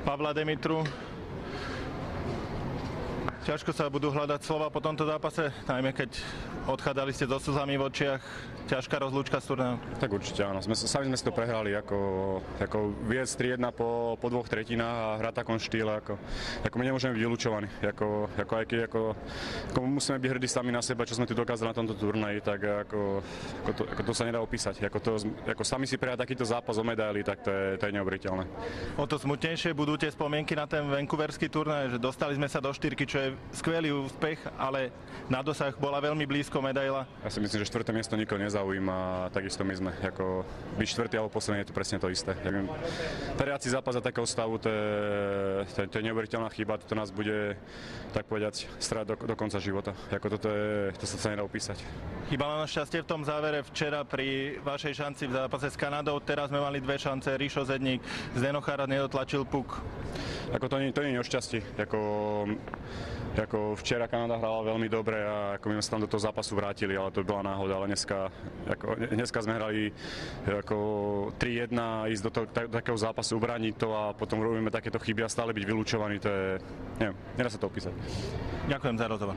Pavla Demitru. Ťažko sa budú hľadať slova po tomto zápase, najmä keď odchádzali ste so slzami v očiach. Ťažká rozlúčka s turnajem. Tak určite áno. Sami sme si to prehrali ako viesť 3-1 po dvoch tretinách a hrať v takom štýle. Ako my nemôžeme byť vylúčovaní. Ako musíme byť hrdí sami na seba, čo sme tu dokázali na tomto turnaji, tak ako to sa nedá opísať. Ako sami si prehrať takýto zápas o medaily, tak to je neuveriteľné. O to smutnejšie budú tie spomienky na ten vancouverský turnaj, že dostali sme sa do štyrky, čo je skvelý úspech, ale na dosah bola veľmi blízko medaila. Ja si myslím, že 4. miesto nikoho nezaujíma, takisto my sme. Byť 4. alebo posledný je to presne to isté. Prehrať si zápas za takého stavu, to je neuveriteľná chyba, to nás bude, tak povedať, stráť do konca života. To sa nedá opísať. Chýbalo na šťastie v tom závere včera pri vašej šanci v zápase s Kanadou. Teraz sme mali dve šance, Rišo Zedník, Zdeno Chara nedotlačil puk. To nie je o šťastí. Ako včera Kanada hrala veľmi dobre a ako my sme sa tam do toho zápasu vrátili, ale to bola náhoda. Ale dneska sme hrali 3-1, ísť do takého zápasu, ubrániť to a potom robíme takéto chyby a stále byť vylúčovaní. Nedá sa to opísať. Ďakujem za rozhovor.